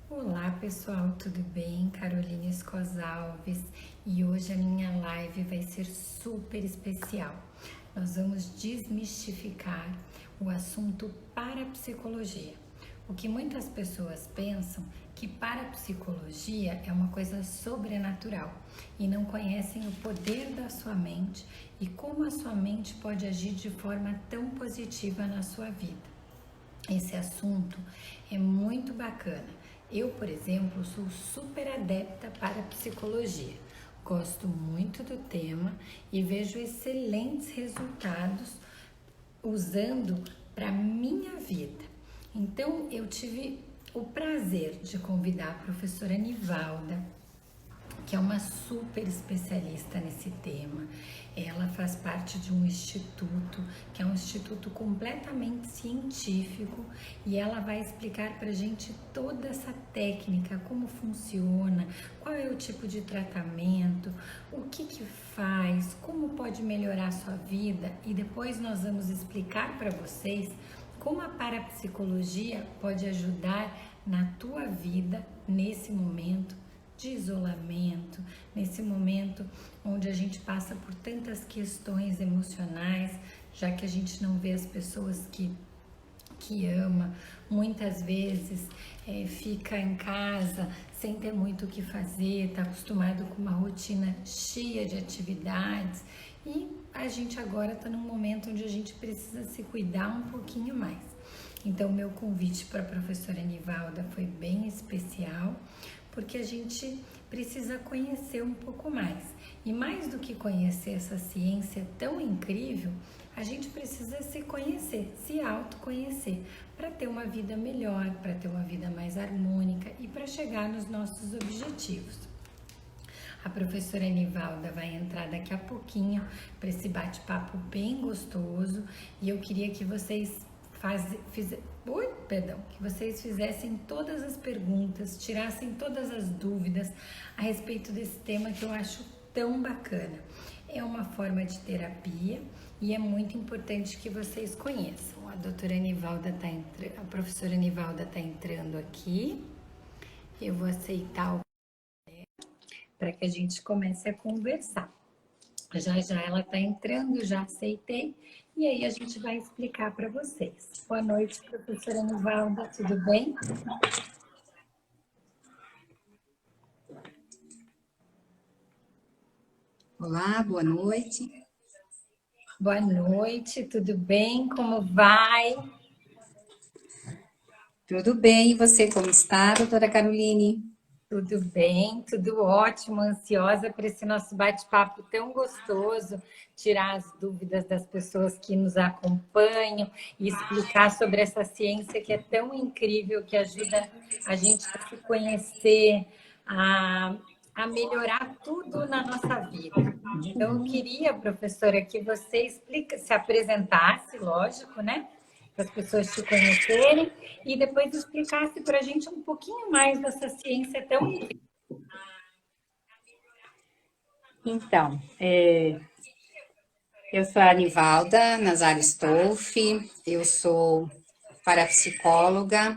Olá pessoal, tudo bem? Caroline Escosalves e hoje a minha live vai ser super especial. Nós vamos desmistificar o assunto parapsicologia. O que muitas pessoas pensam que parapsicologia é uma coisa sobrenatural e não conhecem o poder da sua mente e como a sua mente pode agir de forma tão positiva na sua vida. Esse assunto é muito bacana. Eu, por exemplo, sou super adepta para psicologia. Gosto muito do tema e vejo excelentes resultados usando para minha vida. Então, eu tive o prazer de convidar a professora Nivalda, que é uma super especialista nesse tema. Ela faz parte de um instituto, que é um instituto completamente científico, e ela vai explicar para a gente toda essa técnica, como funciona, qual é o tipo de tratamento, o que faz, como pode melhorar a sua vida, e depois nós vamos explicar para vocês como a parapsicologia pode ajudar na tua vida nesse momento de isolamento, nesse momento onde a gente passa por tantas questões emocionais, já que a gente não vê as pessoas que ama, muitas vezes fica em casa sem ter muito o que fazer, está acostumado com uma rotina cheia de atividades e a gente agora está num momento onde a gente precisa se cuidar um pouquinho mais. Então, meu convite para a professora Nivalda foi bem especial, porque a gente precisa conhecer um pouco mais. E mais do que conhecer essa ciência tão incrível, a gente precisa se conhecer, se autoconhecer, para ter uma vida melhor, para ter uma vida mais harmônica e para chegar nos nossos objetivos. A professora Nivalda vai entrar daqui a pouquinho para esse bate-papo bem gostoso e eu queria que vocês que vocês fizessem todas as perguntas, tirassem todas as dúvidas a respeito desse tema que eu acho tão bacana. É uma forma de terapia e é muito importante que vocês conheçam. A professora Nivalda está entrando aqui. Eu vou aceitar para que a gente comece a conversar. Já já ela está entrando, já aceitei, e aí a gente vai explicar para vocês. Boa noite, professora Nivalda, tudo bem? Olá, boa noite. Boa noite, tudo bem? Como vai? Tudo bem? E você, como está, doutora Caroline? Tudo bem, tudo ótimo, ansiosa para esse nosso bate-papo tão gostoso, tirar as dúvidas das pessoas que nos acompanham e explicar sobre essa ciência que é tão incrível, que ajuda a gente a se conhecer, a melhorar tudo na nossa vida. Então, eu queria, professora, que você se apresentasse, lógico, né? Para as pessoas te conhecerem e depois explicasse para a gente um pouquinho mais dessa ciência tão incrível. Então, eu sou a Anivalda Nazário Stolfi, eu sou parapsicóloga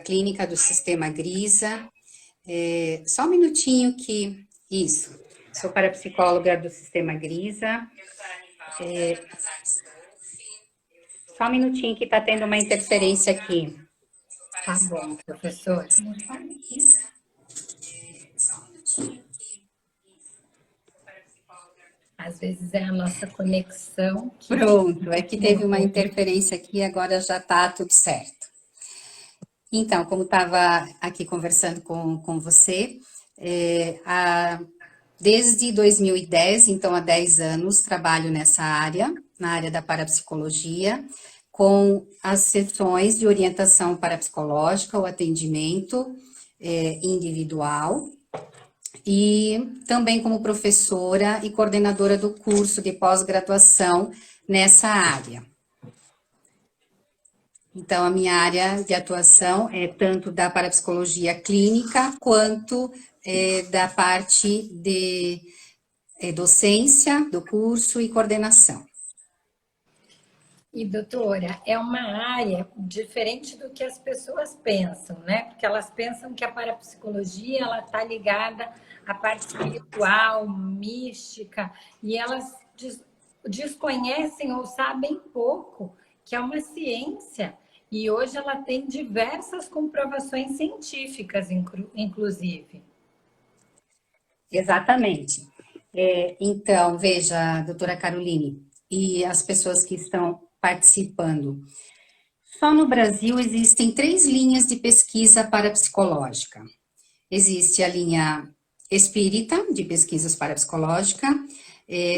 clínica do Sistema Grisa. Só um minutinho Isso, sou parapsicóloga do Sistema Grisa. Só um minutinho que está tendo uma interferência aqui. Tá bom, professora. Às vezes é a nossa conexão que fica um Pronto, é que pouquinho teve uma ruim. interferência aqui, agora já está tudo certo. Então, como estava aqui conversando com você, desde 2010, então há 10 anos, trabalho nessa área, na área da parapsicologia, com as sessões de orientação parapsicológica, o atendimento individual, e também como professora e coordenadora do curso de pós-graduação nessa área. Então, a minha área de atuação é tanto da parapsicologia clínica, quanto da parte de docência do curso e coordenação. E, doutora, é uma área diferente do que as pessoas pensam, né? Porque elas pensam que a parapsicologia ela está ligada à parte espiritual, mística, e elas desconhecem ou sabem pouco que é uma ciência. E hoje ela tem diversas comprovações científicas, inclusive. Exatamente. Então, veja, doutora Caroline, e as pessoas que estão participando. Só no Brasil existem 3 linhas de pesquisa parapsicológica. Existe a linha espírita, de pesquisas parapsicológica,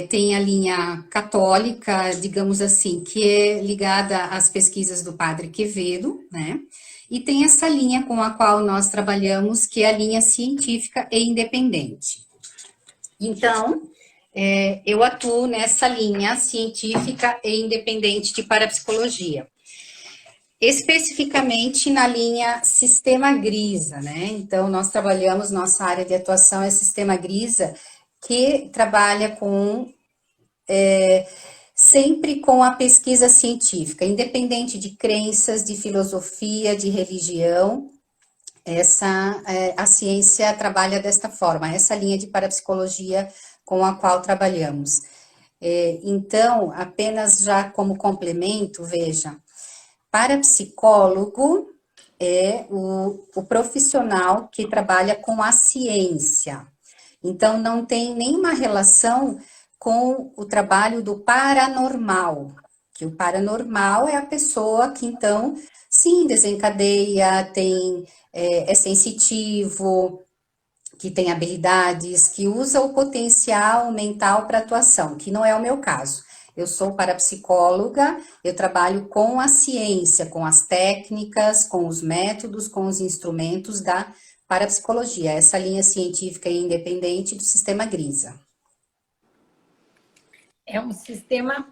tem a linha católica, digamos assim, que é ligada às pesquisas do Padre Quevedo, né? E tem essa linha com a qual nós trabalhamos, que é a linha científica e independente. Então, eu atuo nessa linha científica e independente de parapsicologia. Especificamente na linha Sistema Grisa, né? Então, nós trabalhamos, nossa área de atuação é Sistema Grisa, que trabalha sempre com a pesquisa científica, independente de crenças, de filosofia, de religião, a ciência trabalha desta forma, essa linha de parapsicologia com a qual trabalhamos. Então, apenas já como complemento, veja, parapsicólogo é o profissional que trabalha com a ciência. Então, não tem nenhuma relação com o trabalho do paranormal, que o paranormal é a pessoa que, então, sim, desencadeia, é sensitivo, que tem habilidades, que usa o potencial mental para atuação, que não é o meu caso. Eu sou parapsicóloga, eu trabalho com a ciência, com as técnicas, com os métodos, com os instrumentos da parapsicologia, essa linha científica e independente do Sistema Grisa. É um sistema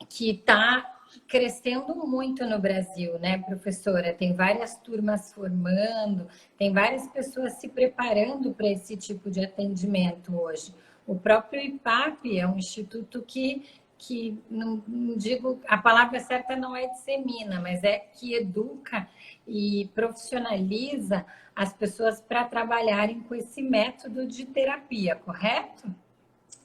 que está crescendo muito no Brasil, né, professora? Tem várias turmas formando, tem várias pessoas se preparando para esse tipo de atendimento hoje. O próprio IPAP é um instituto que não digo, a palavra certa não é dissemina, mas é que educa e profissionaliza as pessoas para trabalharem com esse método de terapia, correto?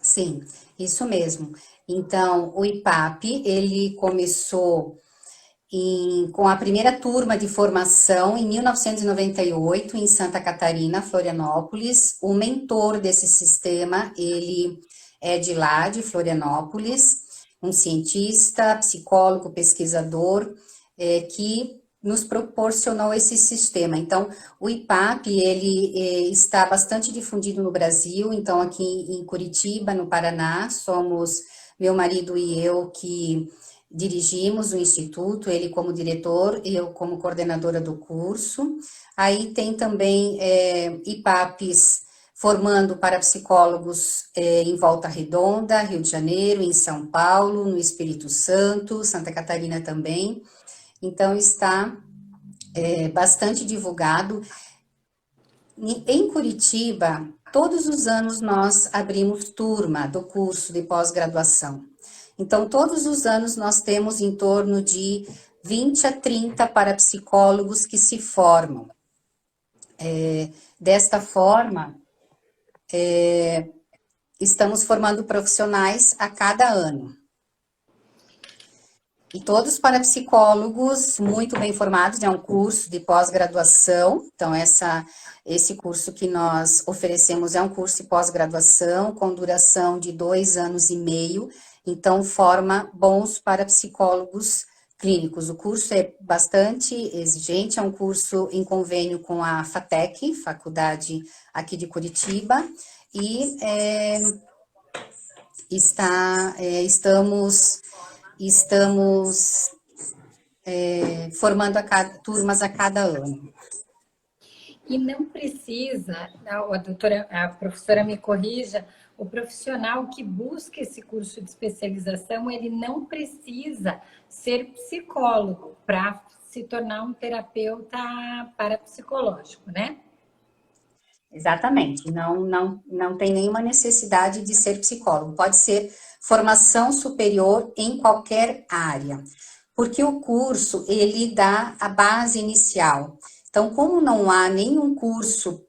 Sim, isso mesmo. Então, o IPAP, ele começou com a primeira turma de formação em 1998, em Santa Catarina, Florianópolis. O mentor desse sistema, ele é de lá, de Florianópolis, um cientista, psicólogo, pesquisador, que nos proporcionou esse sistema. Então, o IPAP, ele está bastante difundido no Brasil, então aqui em Curitiba, no Paraná, somos meu marido e eu que dirigimos o instituto, ele como diretor, eu como coordenadora do curso. Aí tem também IPAPs formando parapsicólogos em Volta Redonda, Rio de Janeiro, em São Paulo, no Espírito Santo, Santa Catarina também. Então, está bastante divulgado. Em Curitiba, todos os anos nós abrimos turma do curso de pós-graduação. Então, todos os anos nós temos em torno de 20 a 30 parapsicólogos que se formam. Desta forma, estamos formando profissionais a cada ano. E todos parapsicólogos muito bem formados, é um curso de pós-graduação, então esse curso que nós oferecemos é um curso de pós-graduação com duração de 2 anos e meio, então forma bons parapsicólogos clínicos. O curso é bastante exigente, é um curso em convênio com a FATEC, faculdade aqui de Curitiba, e estamos formando turmas a cada ano. E não precisa, a professora me corrija, o profissional que busca esse curso de especialização, ele não precisa ser psicólogo para se tornar um terapeuta parapsicológico, né? Exatamente, não tem nenhuma necessidade de ser psicólogo, pode ser formação superior em qualquer área, porque o curso, ele dá a base inicial. Então, como não há nenhum curso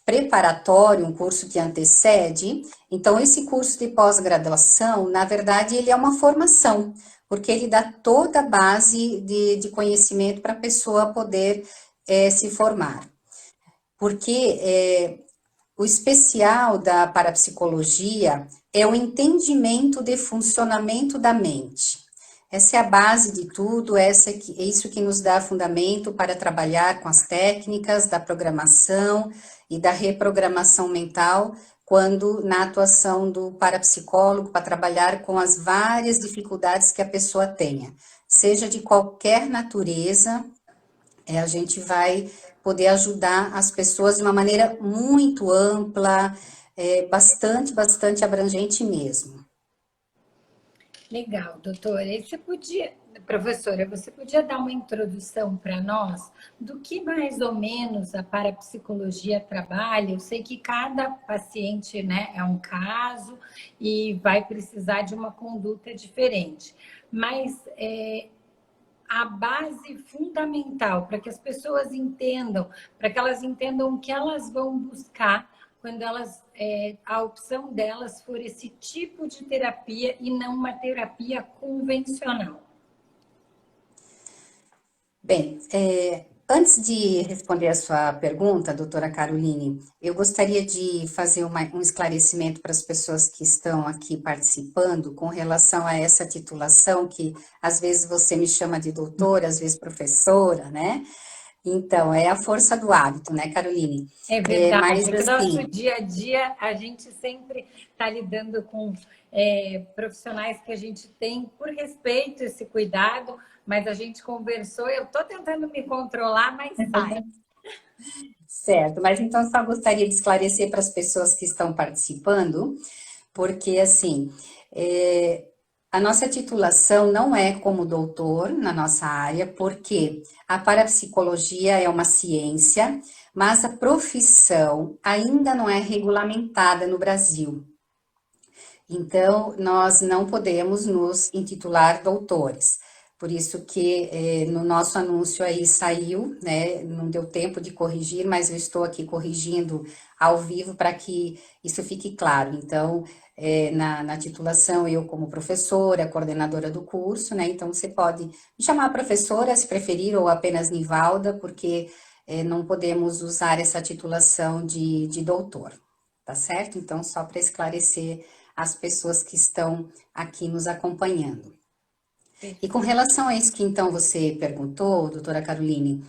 preparatório, um curso que antecede, então esse curso de pós-graduação, na verdade, ele é uma formação, porque ele dá toda a base de conhecimento para a pessoa poder se formar. Porque o especial da parapsicologia é o entendimento de funcionamento da mente. Essa é a base de tudo, é isso que nos dá fundamento para trabalhar com as técnicas da programação e da reprogramação mental, quando na atuação do parapsicólogo, para trabalhar com as várias dificuldades que a pessoa tenha, seja de qualquer natureza, a gente vai poder ajudar as pessoas de uma maneira muito ampla, bastante abrangente mesmo. Legal, doutora. E professora, você podia dar uma introdução para nós do que mais ou menos a parapsicologia trabalha? Eu sei que cada paciente, né, é um caso e vai precisar de uma conduta diferente, mas a base fundamental para que as pessoas entendam, para que elas entendam o que elas vão buscar quando a opção delas for esse tipo de terapia e não uma terapia convencional. Bem, antes de responder a sua pergunta, doutora Caroline, eu gostaria de fazer um esclarecimento para as pessoas que estão aqui participando com relação a essa titulação, que às vezes você me chama de doutora, às vezes professora, né? Então, é a força do hábito, né, Caroline? É verdade, Mas que no nosso assim, dia a dia a gente sempre está lidando com profissionais que a gente tem por respeito, esse cuidado, mas a gente conversou, eu estou tentando me controlar, mas sai. certo, mas então só gostaria de esclarecer para as pessoas que estão participando, porque assim, a nossa titulação não é como doutor na nossa área, porque a parapsicologia é uma ciência, mas a profissão ainda não é regulamentada no Brasil. Então, nós não podemos nos intitular doutores. Por isso que no nosso anúncio aí saiu, né? Não deu tempo de corrigir, mas eu estou aqui corrigindo ao vivo para que isso fique claro. Então, na titulação, eu como professora, coordenadora do curso, né? Então, você pode me chamar professora, se preferir, ou apenas Nivalda, porque não podemos usar essa titulação de doutor, tá certo? Então, só para esclarecer as pessoas que estão aqui nos acompanhando. E com relação a isso que então você perguntou, doutora Caroline,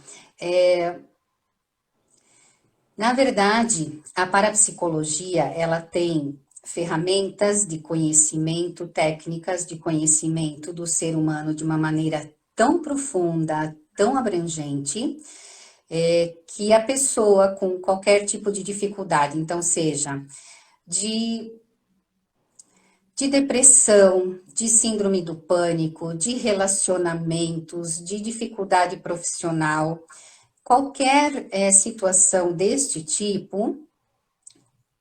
na verdade, a parapsicologia, ela tem ferramentas de conhecimento, técnicas de conhecimento do ser humano de uma maneira tão profunda, tão abrangente, que a pessoa com qualquer tipo de dificuldade, então seja de depressão, de síndrome do pânico, de relacionamentos, de dificuldade profissional, qualquer situação deste tipo,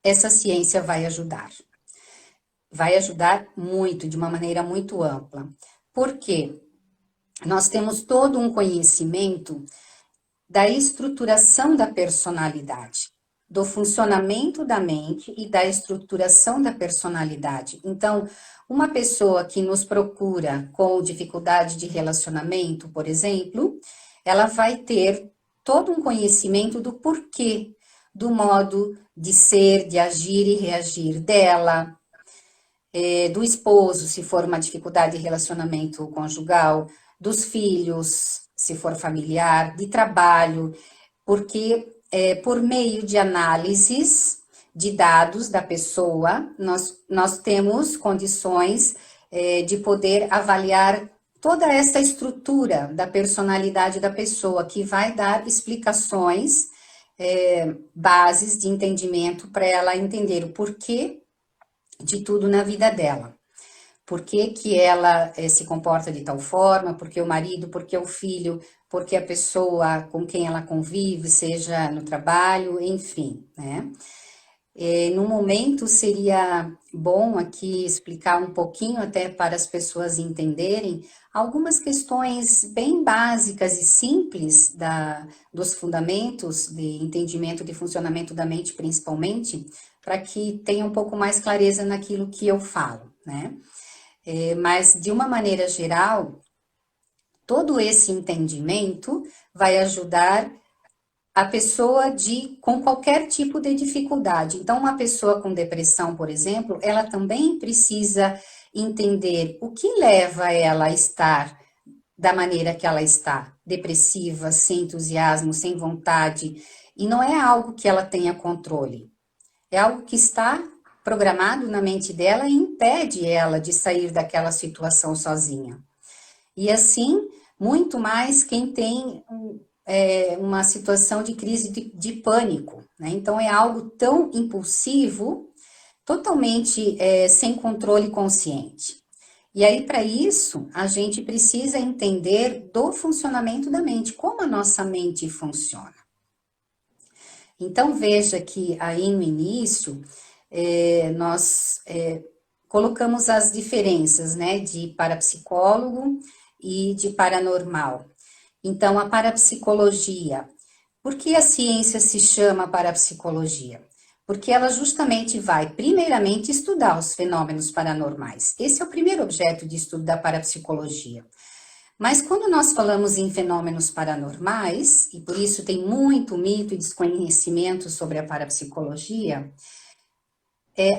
essa ciência vai ajudar. Vai ajudar muito, de uma maneira muito ampla. Por quê? Nós temos todo um conhecimento da estruturação da personalidade, do funcionamento da mente e da estruturação da personalidade. Então, uma pessoa que nos procura com dificuldade de relacionamento, por exemplo, ela vai ter todo um conhecimento do porquê, do modo de ser, de agir e reagir dela, do esposo, se for uma dificuldade de relacionamento conjugal, dos filhos, se for familiar, de trabalho, porque por meio de análises de dados da pessoa, nós temos condições de poder avaliar toda essa estrutura da personalidade da pessoa, que vai dar explicações, bases de entendimento para ela entender o porquê de tudo na vida dela. Por que que ela se comporta de tal forma, por que o marido, por que o filho, porque a pessoa com quem ela convive, seja no trabalho, enfim, né? No momento seria bom aqui explicar um pouquinho até para as pessoas entenderem algumas questões bem básicas e simples dos fundamentos de entendimento de funcionamento da mente, principalmente, para que tenha um pouco mais clareza naquilo que eu falo, né? Mas de uma maneira geral, todo esse entendimento vai ajudar a pessoa com qualquer tipo de dificuldade. Então, uma pessoa com depressão, por exemplo, ela também precisa entender o que leva ela a estar da maneira que ela está, depressiva, sem entusiasmo, sem vontade, e não é algo que ela tenha controle, é algo que está programado na mente dela e impede ela de sair daquela situação sozinha. E assim, muito mais quem tem uma situação de crise de pânico, né? Então, é algo tão impulsivo, totalmente sem controle consciente. E aí, para isso, a gente precisa entender do funcionamento da mente, como a nossa mente funciona. Então, veja que aí no início, nós colocamos as diferenças, né, de parapsicólogo e de paranormal. Então, a parapsicologia. Por que a ciência se chama parapsicologia? Porque ela justamente vai, primeiramente, estudar os fenômenos paranormais. Esse é o primeiro objeto de estudo da parapsicologia. Mas quando nós falamos em fenômenos paranormais, e por isso tem muito mito e desconhecimento sobre a parapsicologia,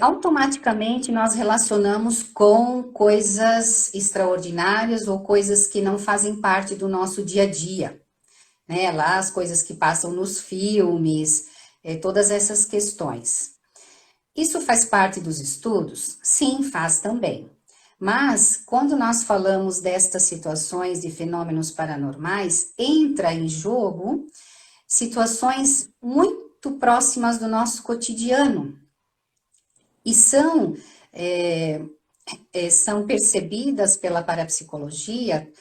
automaticamente nós relacionamos com coisas extraordinárias ou coisas que não fazem parte do nosso dia a dia, né? Lá as coisas que passam nos filmes, todas essas questões. Isso faz parte dos estudos? Sim, faz também. Mas quando nós falamos destas situações de fenômenos paranormais, entra em jogo situações muito próximas do nosso cotidiano, e são percebidas pela parapsicologia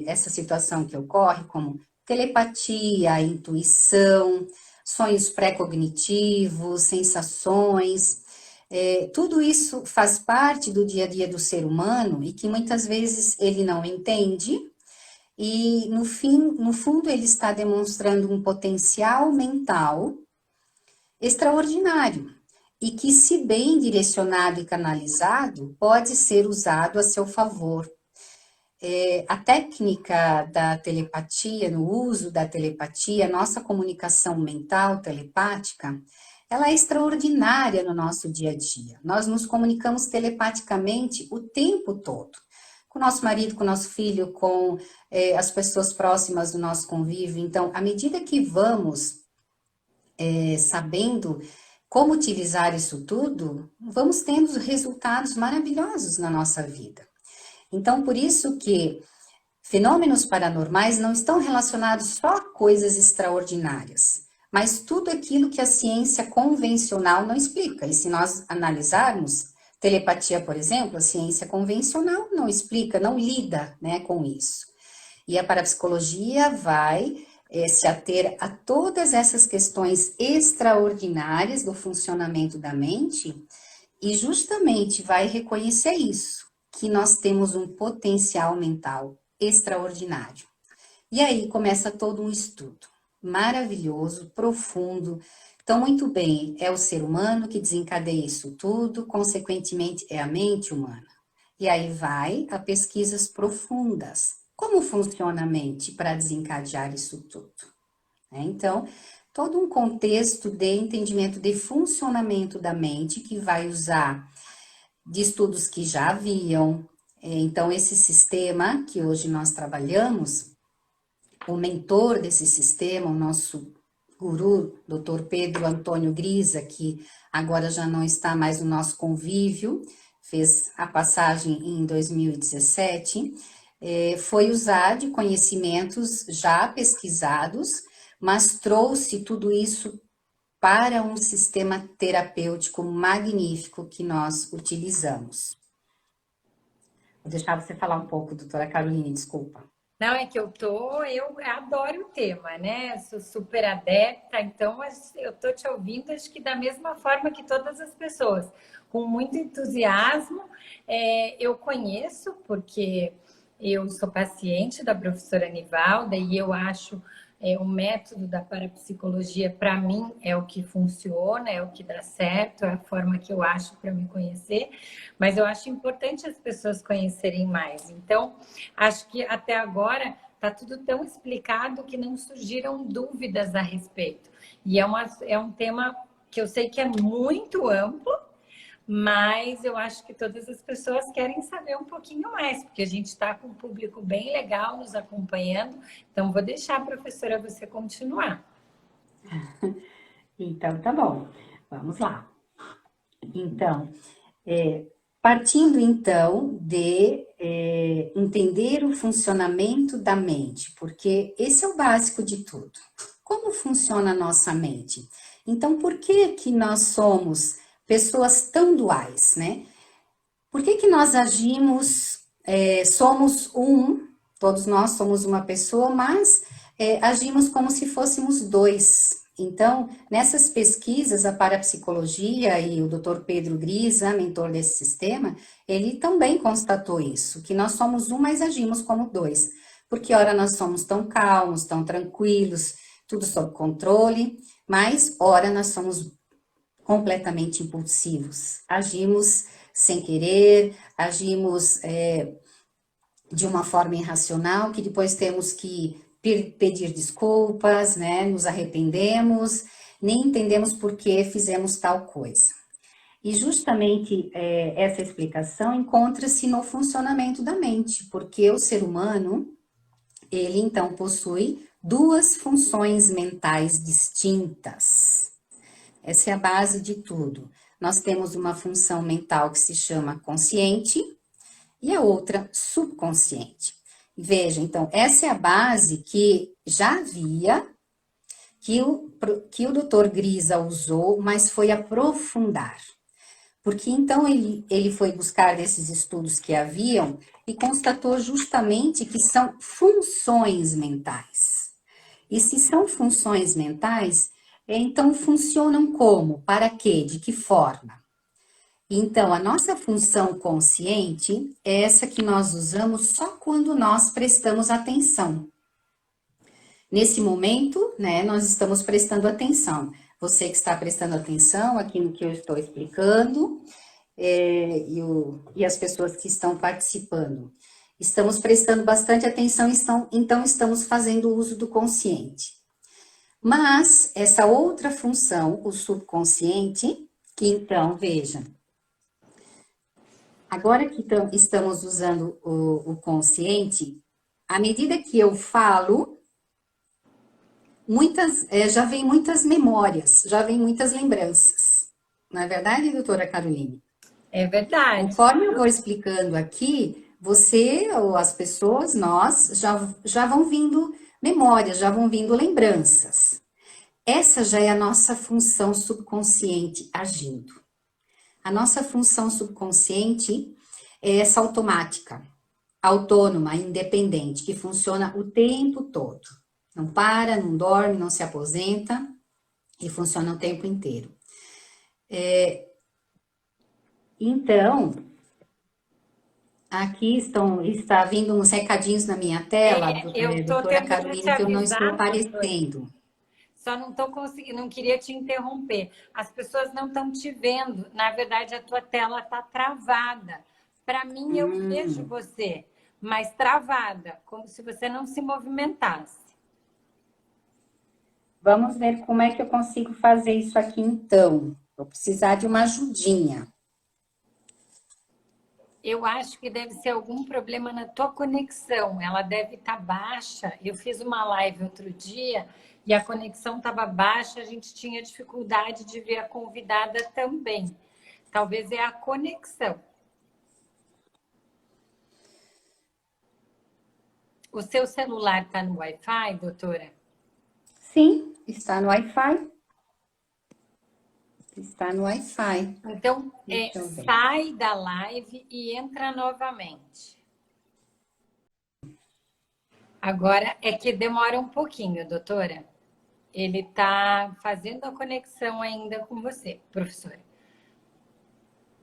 essa situação que ocorre como telepatia, intuição, sonhos pré-cognitivos, sensações. Tudo isso faz parte do dia a dia do ser humano e que muitas vezes ele não entende, e no fundo ele está demonstrando um potencial mental extraordinário e que, se bem direcionado e canalizado, pode ser usado a seu favor. A técnica da telepatia, no uso da telepatia, nossa comunicação mental telepática, ela é extraordinária no nosso dia a dia. Nós nos comunicamos telepaticamente o tempo todo. Com o nosso marido, com o nosso filho, com as pessoas próximas do nosso convívio. Então, à medida que vamos sabendo como utilizar isso tudo, vamos tendo resultados maravilhosos na nossa vida. Então, por isso que fenômenos paranormais não estão relacionados só a coisas extraordinárias, mas tudo aquilo que a ciência convencional não explica. E se nós analisarmos telepatia, por exemplo, a ciência convencional não explica, não lida, né, com isso. E a parapsicologia vai se ater a todas essas questões extraordinárias do funcionamento da mente e justamente vai reconhecer isso, que nós temos um potencial mental extraordinário. E aí começa todo um estudo maravilhoso, profundo. Então, muito bem, é o ser humano que desencadeia isso tudo, consequentemente é a mente humana. E aí vai a pesquisas profundas. Como funciona a mente para desencadear isso tudo? Então, todo um contexto de entendimento de funcionamento da mente que vai usar de estudos que já haviam. Então, esse sistema que hoje nós trabalhamos, o mentor desse sistema, o nosso guru, Dr. Pedro Antônio Grisa, que agora já não está mais no nosso convívio, fez a passagem em 2017, foi usar de conhecimentos já pesquisados, mas trouxe tudo isso para um sistema terapêutico magnífico que nós utilizamos. Vou deixar você falar um pouco, doutora Caroline, desculpa. Não, é que eu adoro o tema, né? Sou super adepta, então eu tô te ouvindo, acho que da mesma forma que todas as pessoas, com muito entusiasmo. Eu conheço, porque eu sou paciente da professora Nivalda e eu acho o método da parapsicologia, para mim, é o que funciona, é o que dá certo, é a forma que eu acho para me conhecer, mas eu acho importante as pessoas conhecerem mais. Então, acho que até agora está tudo tão explicado que não surgiram dúvidas a respeito. E é um tema que eu sei que é muito amplo, mas eu acho que todas as pessoas querem saber um pouquinho mais, porque a gente está com um público bem legal nos acompanhando. Então, vou deixar a professora você continuar. Então, tá bom. Vamos lá. Então, partindo então de entender o funcionamento da mente, porque esse é o básico de tudo. Como funciona a nossa mente? Então, por que que nós somos pessoas tão duais, né? Por que que nós agimos, somos todos nós somos uma pessoa, mas agimos como se fôssemos dois. Então, nessas pesquisas, a parapsicologia e o Dr. Pedro Grisa, mentor desse sistema, ele também constatou isso, que nós somos um, mas agimos como dois. Porque, ora, nós somos tão calmos, tão tranquilos, tudo sob controle, mas, ora, nós somos completamente impulsivos. Agimos sem querer, agimos de uma forma irracional, que depois temos que pedir desculpas, né? Nos arrependemos, nem entendemos por que fizemos tal coisa. E justamente essa explicação encontra-se no funcionamento da mente, porque o ser humano, ele então possui duas funções mentais distintas. Essa é a base de tudo. Nós temos uma função mental que se chama consciente e a outra subconsciente. Veja, então, essa é a base que já havia, que o Dr. Grisa usou, mas foi aprofundar. Porque então ele foi buscar desses estudos que haviam e constatou justamente que são funções mentais. E se são funções mentais, então funcionam como? Para quê? De que forma? Então, a nossa função consciente é essa que nós usamos só quando nós prestamos atenção. Nesse momento, né, nós estamos prestando atenção. Você que está prestando atenção aqui no que eu estou explicando, e as pessoas que estão participando. Estamos prestando bastante atenção, então estamos fazendo uso do consciente. Mas essa outra função, o subconsciente, que então, veja, agora que estamos usando o consciente, à medida que eu falo, já vem muitas memórias, já vem muitas lembranças. Não é verdade, doutora Caroline? É verdade. Conforme eu vou explicando aqui, você ou as pessoas, nós, já vão vindo memórias, já vão vindo lembranças. Essa já é a nossa função subconsciente agindo. A nossa função subconsciente é essa automática, autônoma, independente, que funciona o tempo todo. Não para, não dorme, não se aposenta e funciona o tempo inteiro. Então, aqui está vindo uns recadinhos na minha tela, Eu estou doutora tentando te Caroline, que eu não estou avisar, doutora. aparecendo. Só não estou conseguindo, não queria te interromper. As pessoas não estão te vendo. Na verdade, a tua tela está travada. Para mim, eu vejo você, mas travada, como se você não se movimentasse. Vamos ver como é que eu consigo fazer isso aqui então. Vou precisar de uma ajudinha. Eu acho que deve ser algum problema na tua conexão. Ela deve estar baixa. Eu fiz uma live outro dia e a conexão estava baixa, a gente tinha dificuldade de ver a convidada também. Talvez é a conexão. O seu celular está no Wi-Fi, doutora? Sim, está no Wi-Fi. Está no Wi-Fi. Então, Deixa eu ver. sai da live e entra novamente. Agora é que demora um pouquinho, doutora. Ele está fazendo a conexão ainda com você, professora.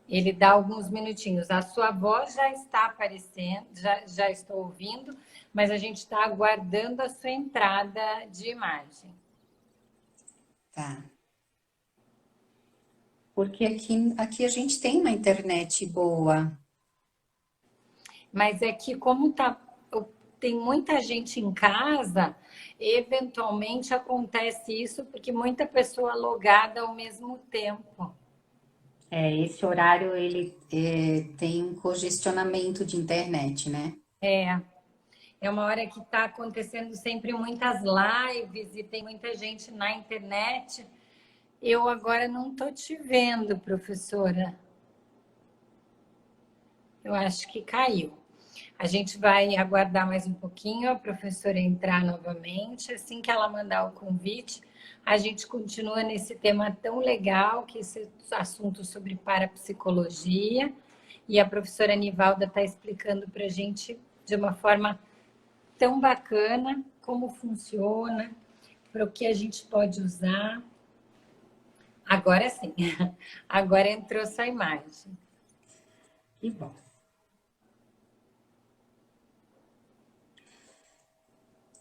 Ele dá alguns minutinhos. A sua voz já está aparecendo, já estou ouvindo, mas a gente está aguardando a sua entrada de imagem. Tá. Porque aqui a gente tem uma internet boa. Mas é que como tem muita gente em casa, eventualmente acontece isso porque muita pessoa logada ao mesmo tempo. Esse horário ele tem um congestionamento de internet, né? É uma hora que está acontecendo sempre muitas lives e tem muita gente na internet. Eu agora não estou te vendo, professora. Eu acho que caiu. A gente vai aguardar mais um pouquinho a professora entrar novamente. Assim que ela mandar o convite, a gente continua nesse tema tão legal, que é esse assunto sobre parapsicologia. E a professora Nivalda está explicando para a gente de uma forma tão bacana como funciona, para o que a gente pode usar. Agora sim, agora entrou sua imagem. Que bom.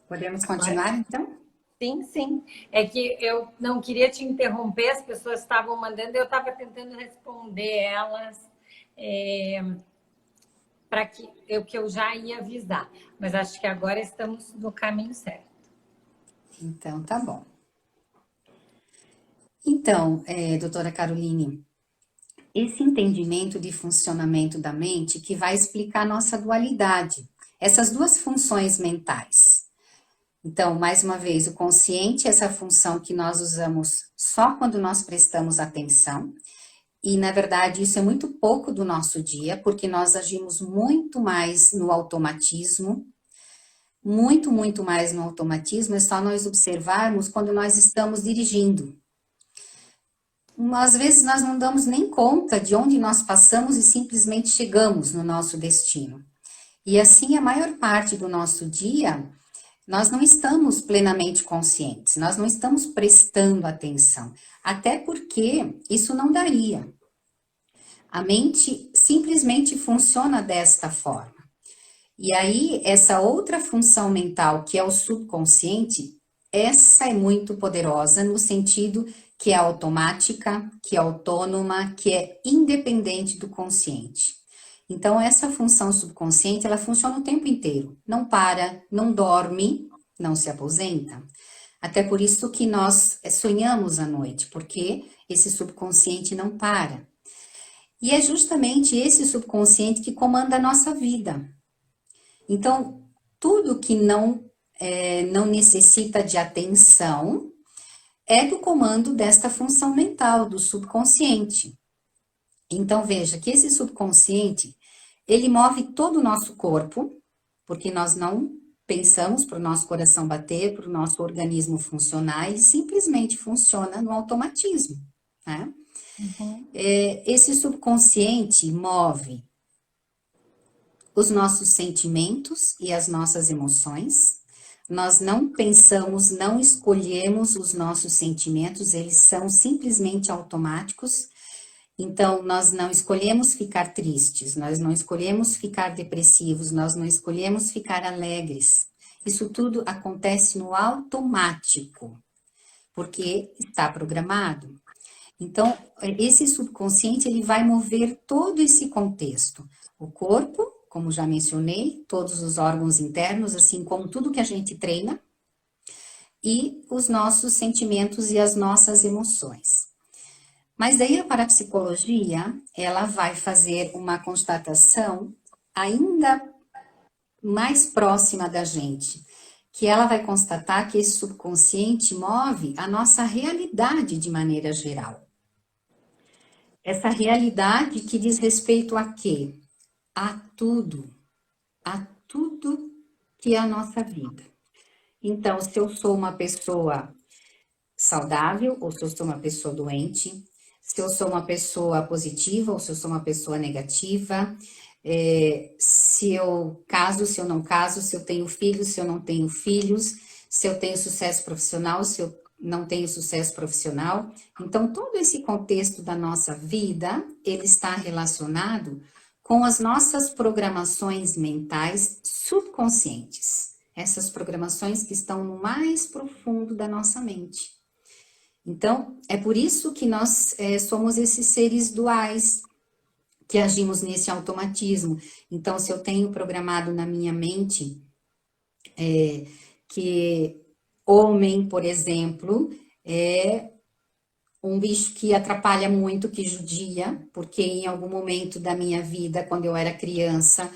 Podemos continuar, então? Sim, sim. É que eu não queria te interromper, as pessoas estavam mandando, eu estava tentando responder elas para que eu já ia avisar. Mas acho que agora estamos no caminho certo. Então, tá bom. Então, doutora Caroline, esse entendimento de funcionamento da mente que vai explicar a nossa dualidade, essas duas funções mentais. Então, mais uma vez, o consciente, essa função que nós usamos só quando nós prestamos atenção, e na verdade isso é muito pouco do nosso dia, porque nós agimos muito mais no automatismo, muito mais no automatismo, é só nós observarmos quando nós estamos dirigindo. Às vezes nós não damos nem conta de onde nós passamos e simplesmente chegamos no nosso destino. E assim, a maior parte do nosso dia, nós não estamos plenamente conscientes, nós não estamos prestando atenção, até porque isso não daria. A mente simplesmente funciona desta forma. E aí, essa outra função mental, que é o subconsciente, essa é muito poderosa no sentido que é automática, que é autônoma, que é independente do consciente. Então, essa função subconsciente, ela funciona o tempo inteiro. Não para, não dorme, não se aposenta. Até por isso que nós sonhamos à noite, porque esse subconsciente não para. E é justamente esse subconsciente que comanda a nossa vida. Então, tudo que não necessita de atenção é do comando desta função mental, do subconsciente. Então, veja que esse subconsciente, ele move todo o nosso corpo, porque nós não pensamos para o nosso coração bater, para o nosso organismo funcionar, ele simplesmente funciona no automatismo, né? Uhum. Esse subconsciente move os nossos sentimentos e as nossas emoções. Nós não pensamos, não escolhemos os nossos sentimentos, eles são simplesmente automáticos. Então, nós não escolhemos ficar tristes, nós não escolhemos ficar depressivos, nós não escolhemos ficar alegres. Isso tudo acontece no automático, porque está programado. Então, esse subconsciente, ele vai mover todo esse contexto. O corpo, como já mencionei, todos os órgãos internos, assim como tudo que a gente treina, e os nossos sentimentos e as nossas emoções. Mas daí a parapsicologia, ela vai fazer uma constatação ainda mais próxima da gente, que ela vai constatar que esse subconsciente move a nossa realidade de maneira geral. Essa realidade que diz respeito a quê? A tudo que é a nossa vida. Então, se eu sou uma pessoa saudável ou se eu sou uma pessoa doente, se eu sou uma pessoa positiva ou se eu sou uma pessoa negativa, se eu caso, se eu não caso, se eu tenho filhos, se eu não tenho filhos, se eu tenho sucesso profissional, se eu não tenho sucesso profissional. Então, todo esse contexto da nossa vida, ele está relacionado com as nossas programações mentais subconscientes. Essas programações que estão no mais profundo da nossa mente. Então, é por isso que nós somos esses seres duais, que agimos nesse automatismo. Então, se eu tenho programado na minha mente que homem, por exemplo, é um bicho que atrapalha muito, que judia, porque em algum momento da minha vida, quando eu era criança,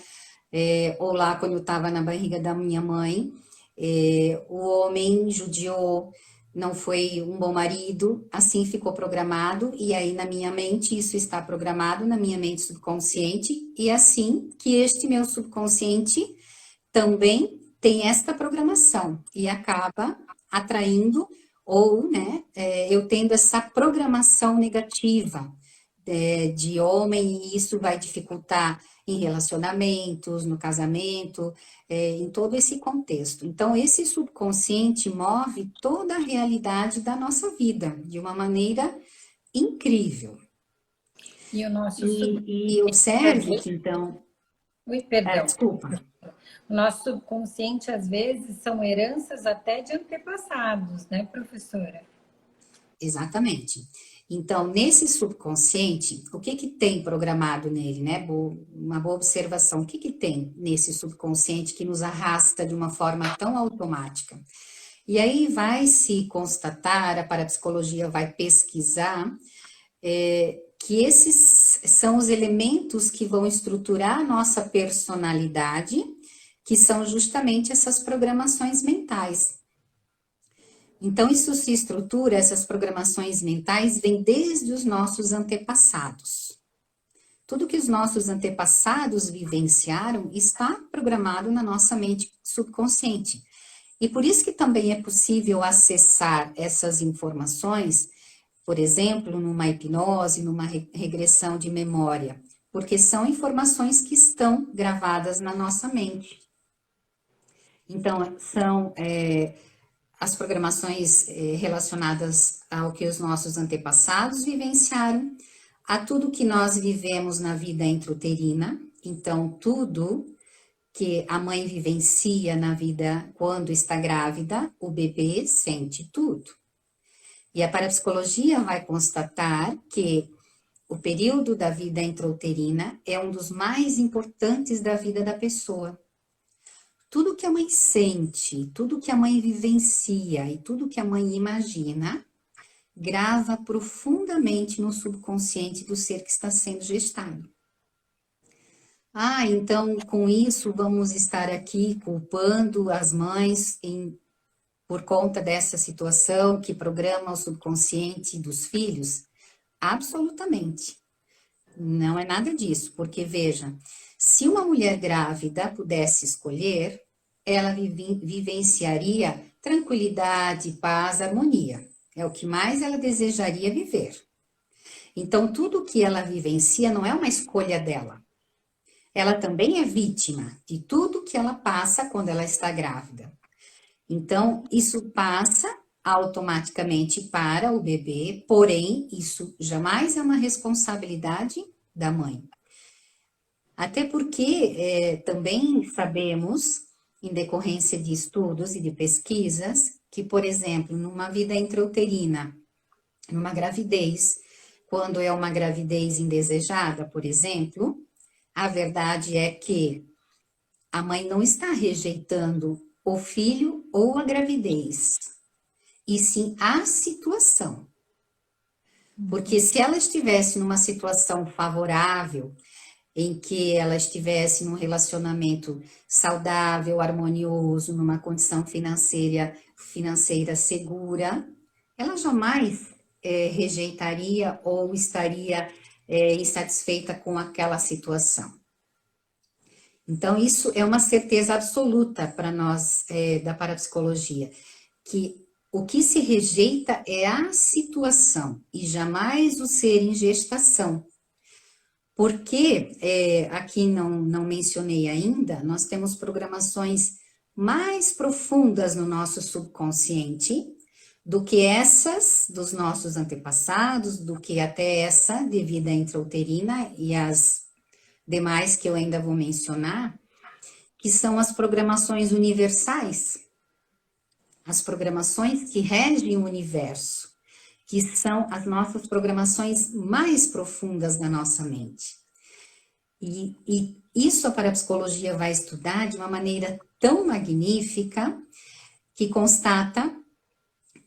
ou lá quando eu estava na barriga da minha mãe, o homem judiou, não foi um bom marido, assim ficou programado, e aí na minha mente isso está programado, na minha mente subconsciente, e assim que este meu subconsciente também tem esta programação, e acaba atraindo, ou, né, eu tendo essa programação negativa, de homem, e isso vai dificultar em relacionamentos, no casamento, em todo esse contexto. Então, esse subconsciente move toda a realidade da nossa vida de uma maneira incrível. E o nosso E observe que, então, Ui, perdão. desculpa. O nosso subconsciente, às vezes, são heranças até de antepassados, né, professora? Exatamente. Então, nesse subconsciente, o que que tem programado nele, né? Uma boa observação. O que que tem nesse subconsciente que nos arrasta de uma forma tão automática? E aí vai se constatar, a parapsicologia vai pesquisar, que esses são os elementos que vão estruturar a nossa personalidade, que são justamente essas programações mentais. Então, isso se estrutura, essas programações mentais vêm desde os nossos antepassados. Tudo que os nossos antepassados vivenciaram está programado na nossa mente subconsciente. E por isso que também é possível acessar essas informações, por exemplo, numa hipnose, numa regressão de memória, porque são informações que estão gravadas na nossa mente. Então, são as programações relacionadas ao que os nossos antepassados vivenciaram, a tudo que nós vivemos na vida intrauterina, então tudo que a mãe vivencia na vida quando está grávida, o bebê sente tudo. E a parapsicologia vai constatar que o período da vida intrauterina é um dos mais importantes da vida da pessoa. Tudo que a mãe sente, tudo que a mãe vivencia e tudo que a mãe imagina, grava profundamente no subconsciente do ser que está sendo gestado. Então com isso vamos estar aqui culpando as mães por conta dessa situação que programa o subconsciente dos filhos? Absolutamente. Não é nada disso, porque veja, se uma mulher grávida pudesse escolher, ela vivenciaria tranquilidade, paz, harmonia. É o que mais ela desejaria viver. Então, tudo que ela vivencia não é uma escolha dela. Ela também é vítima de tudo que ela passa quando ela está grávida. Então, isso passa automaticamente para o bebê, porém, isso jamais é uma responsabilidade da mãe. Até porque também sabemos, em decorrência de estudos e de pesquisas, que, por exemplo, numa vida intrauterina, numa gravidez, quando é uma gravidez indesejada, por exemplo, a verdade é que a mãe não está rejeitando o filho ou a gravidez, e sim a situação. Porque se ela estivesse numa situação favorável, em que ela estivesse num relacionamento saudável, harmonioso, numa condição financeira segura, ela jamais rejeitaria ou estaria insatisfeita com aquela situação. Então, isso é uma certeza absoluta para nós da parapsicologia, que o que se rejeita é a situação e jamais o ser em gestação. Porque, aqui não mencionei ainda, nós temos programações mais profundas no nosso subconsciente do que essas dos nossos antepassados, do que até essa de vida intrauterina e as demais que eu ainda vou mencionar, que são as programações universais, as programações que regem o universo, que são as nossas programações mais profundas da nossa mente. E isso a parapsicologia vai estudar de uma maneira tão magnífica que constata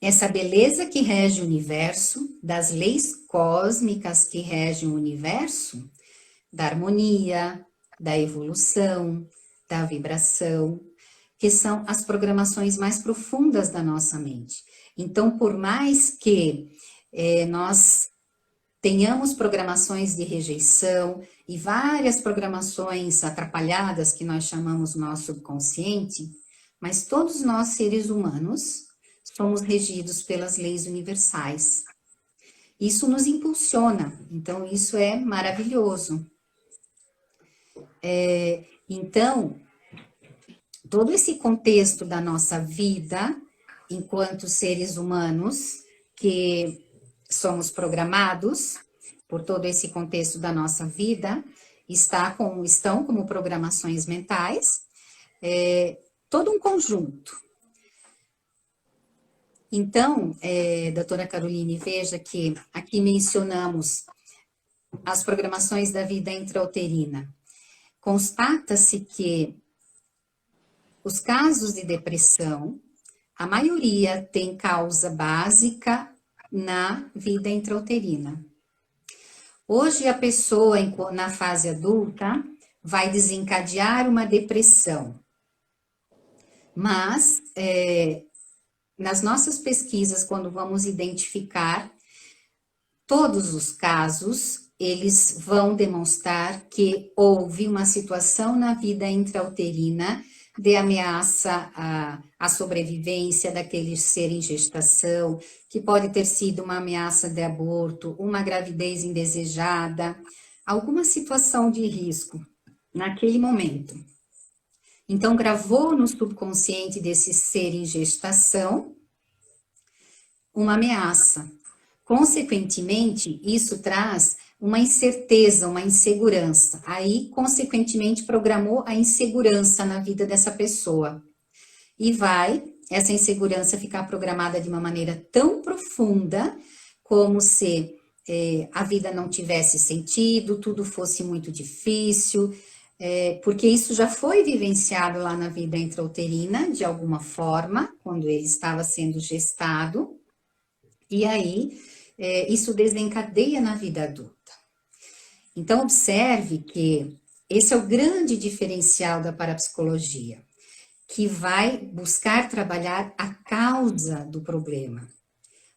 essa beleza que rege o universo, das leis cósmicas que regem o universo, da harmonia, da evolução, da vibração, que são as programações mais profundas da nossa mente. Então, por mais que nós tenhamos programações de rejeição e várias programações atrapalhadas que nós chamamos nosso subconsciente, mas todos nós, seres humanos, somos regidos pelas leis universais. Isso nos impulsiona, então isso é maravilhoso. Então, todo esse contexto da nossa vida, enquanto seres humanos, que somos programados por todo esse contexto da nossa vida, estão como programações mentais, todo um conjunto. Então, doutora Caroline, veja que aqui mencionamos as programações da vida intrauterina. Constata-se que os casos de depressão, a maioria tem causa básica na vida intrauterina. Hoje a pessoa na fase adulta vai desencadear uma depressão, mas nas nossas pesquisas, quando vamos identificar todos os casos, eles vão demonstrar que houve uma situação na vida intrauterina de ameaça à sobrevivência daquele ser em gestação, que pode ter sido uma ameaça de aborto, uma gravidez indesejada, alguma situação de risco naquele momento. Então, gravou no subconsciente desse ser em gestação uma ameaça. Consequentemente, isso traz uma incerteza, uma insegurança. Aí, consequentemente, programou a insegurança na vida dessa pessoa. E essa insegurança ficar programada de uma maneira tão profunda, como se a vida não tivesse sentido, tudo fosse muito difícil, porque isso já foi vivenciado lá na vida intrauterina, de alguma forma, quando ele estava sendo gestado, e aí isso desencadeia na vida adulta. Então, observe que esse é o grande diferencial da parapsicologia, que vai buscar trabalhar a causa do problema,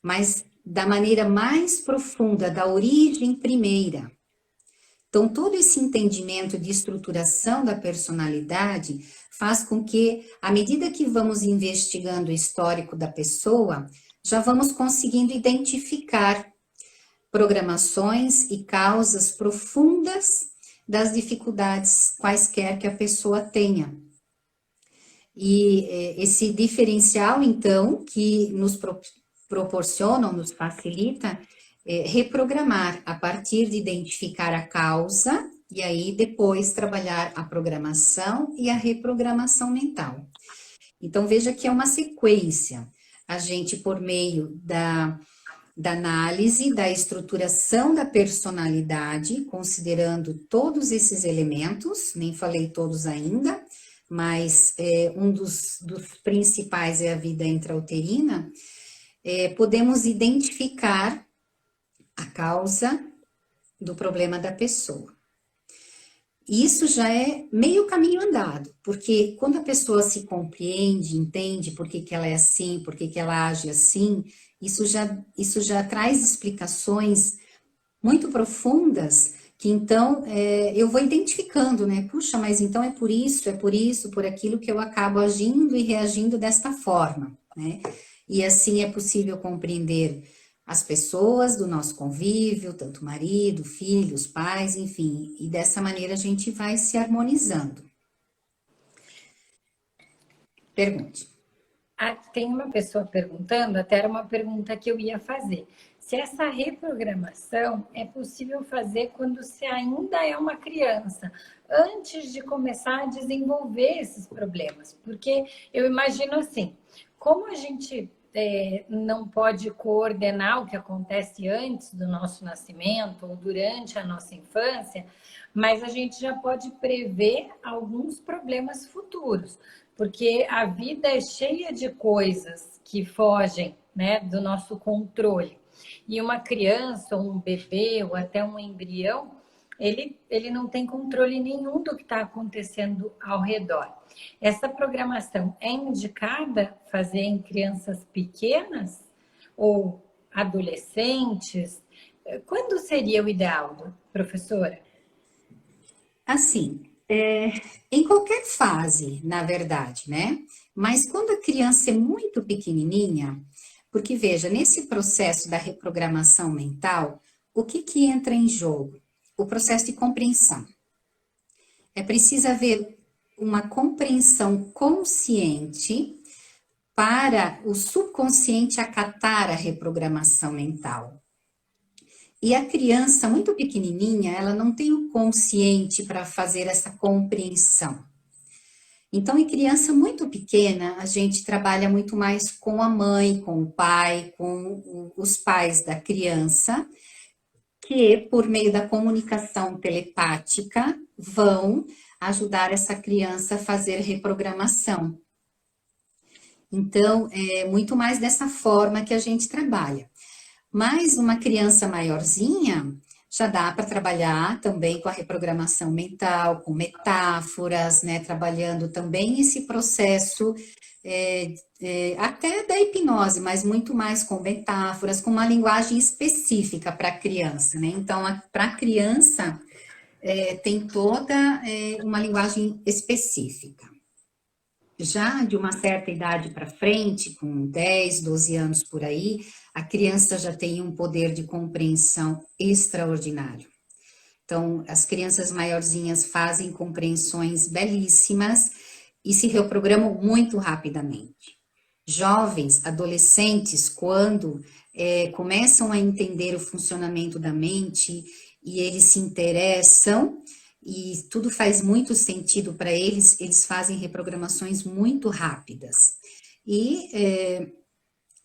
mas da maneira mais profunda, da origem primeira. Então, todo esse entendimento de estruturação da personalidade faz com que, à medida que vamos investigando o histórico da pessoa, já vamos conseguindo identificar programações e causas profundas das dificuldades quaisquer que a pessoa tenha. E esse diferencial, então, que nos proporciona, nos facilita, reprogramar a partir de identificar a causa e aí depois trabalhar a programação e a reprogramação mental. Então, veja que é uma sequência. A gente, por meio da análise, da estruturação da personalidade, considerando todos esses elementos, nem falei todos ainda, mas um dos principais é a vida intrauterina, podemos identificar a causa do problema da pessoa. Isso já é meio caminho andado, porque quando a pessoa se compreende, entende por que ela é assim, por que ela age assim, isso já traz explicações muito profundas, que então eu vou identificando, né? Puxa, mas então é por isso, por aquilo que eu acabo agindo e reagindo desta forma, né? E assim é possível compreender as pessoas do nosso convívio, tanto o marido, filhos, pais, enfim, e dessa maneira a gente vai se harmonizando. Pergunte. Tem uma pessoa perguntando, até era uma pergunta que eu ia fazer. Se essa reprogramação é possível fazer quando você ainda é uma criança, antes de começar a desenvolver esses problemas. Porque eu imagino assim, como a gente não pode coordenar o que acontece antes do nosso nascimento ou durante a nossa infância, mas a gente já pode prever alguns problemas futuros, porque a vida é cheia de coisas que fogem, né, do nosso controle. E uma criança, ou um bebê, ou até um embrião, ele não tem controle nenhum do que está acontecendo ao redor. Essa programação é indicada fazer em crianças pequenas ou adolescentes? Quando seria o ideal, professora? Assim, em qualquer fase, na verdade, né? Mas quando a criança é muito pequenininha, porque veja, nesse processo da reprogramação mental, o que que entra em jogo? O processo de compreensão. É preciso haver uma compreensão consciente para o subconsciente acatar a reprogramação mental. E a criança muito pequenininha, ela não tem o consciente para fazer essa compreensão. Então, em criança muito pequena, a gente trabalha muito mais com a mãe, com o pai, com os pais da criança, que por meio da comunicação telepática vão ajudar essa criança a fazer reprogramação. Então, é muito mais dessa forma que a gente trabalha. Mas uma criança maiorzinha, já dá para trabalhar também com a reprogramação mental, com metáforas, né? Trabalhando também esse processo até da hipnose, mas muito mais com metáforas, com uma linguagem específica para a criança, né? Então, para a criança, tem toda uma linguagem específica. Já de uma certa idade para frente, com 10, 12 anos por aí, a criança já tem um poder de compreensão extraordinário. Então, as crianças maiorzinhas fazem compreensões belíssimas e se reprogramam muito rapidamente. Jovens, adolescentes, quando começam a entender o funcionamento da mente e eles se interessam, e tudo faz muito sentido para eles, eles fazem reprogramações muito rápidas. E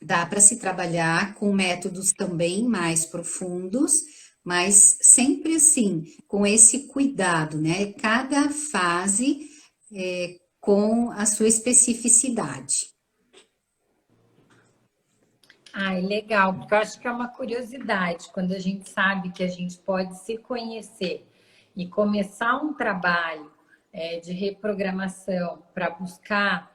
dá para se trabalhar com métodos também mais profundos, mas sempre assim, com esse cuidado, né? Cada fase com a sua especificidade. Ai, legal, porque eu acho que é uma curiosidade quando a gente sabe que a gente pode se conhecer e começar um trabalho de reprogramação para buscar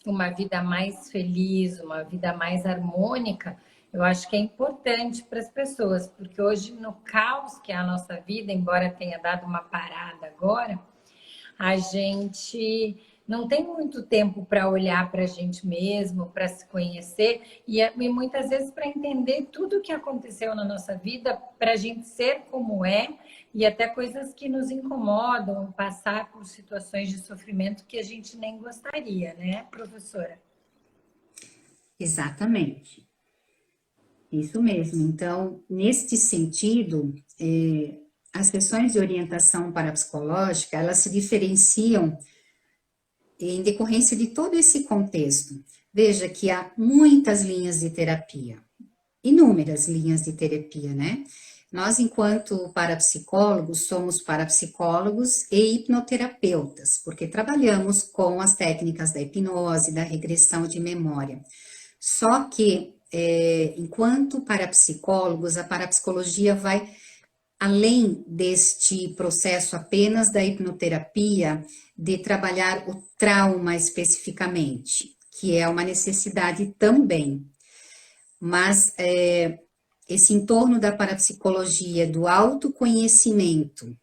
uma vida mais feliz, uma vida mais harmônica. Eu acho que é importante para as pessoas, porque hoje, no caos que é a nossa vida, embora tenha dado uma parada agora, a gente não tem muito tempo para olhar para a gente mesmo, para se conhecer e muitas vezes para entender tudo o que aconteceu na nossa vida, para a gente ser como é e até coisas que nos incomodam, passar por situações de sofrimento que a gente nem gostaria, né, professora? Exatamente. Isso mesmo. Então, neste sentido, as sessões de orientação parapsicológica, elas se diferenciam em decorrência de todo esse contexto. Veja que há muitas linhas de terapia, inúmeras linhas de terapia, né? Nós, enquanto parapsicólogos, somos parapsicólogos e hipnoterapeutas, porque trabalhamos com as técnicas da hipnose, da regressão de memória. Só que, enquanto parapsicólogos, a parapsicologia vai além deste processo apenas da hipnoterapia, de trabalhar o trauma especificamente, que é uma necessidade também. Mas esse entorno da parapsicologia, do autoconhecimento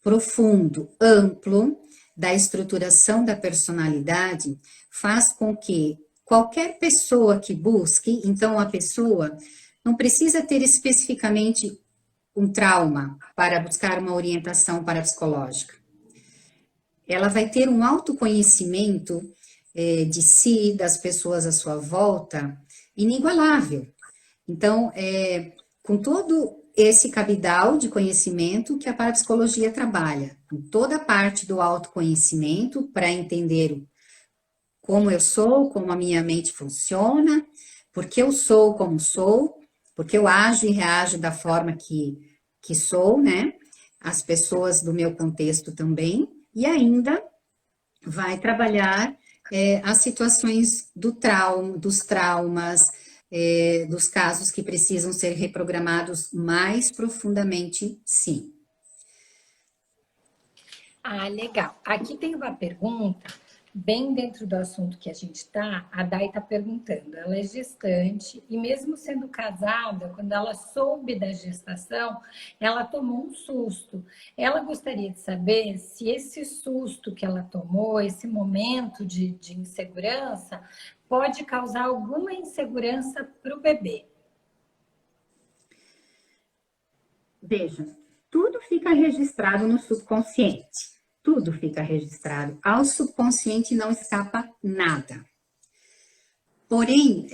profundo, amplo, da estruturação da personalidade, faz com que qualquer pessoa que busque, então a pessoa não precisa ter especificamente um trauma para buscar uma orientação parapsicológica. Ela vai ter um autoconhecimento de si, das pessoas à sua volta, inigualável. Então, com todo esse cabidal de conhecimento que a parapsicologia trabalha, com toda a parte do autoconhecimento para entender como eu sou, como a minha mente funciona, porque eu sou como sou, porque eu ajo e reajo da forma que sou, né? As pessoas do meu contexto também, e ainda vai trabalhar as situações dos traumas, dos casos que precisam ser reprogramados mais profundamente, sim. Ah, legal. Aqui tem uma pergunta, bem dentro do assunto que a gente está, a Dai está perguntando. Ela é gestante e, mesmo sendo casada, quando ela soube da gestação, ela tomou um susto. Ela gostaria de saber se esse susto que ela tomou, esse momento de insegurança, pode causar alguma insegurança para o bebê. Veja, tudo fica registrado no subconsciente. Tudo fica registrado. Ao subconsciente não escapa nada. Porém,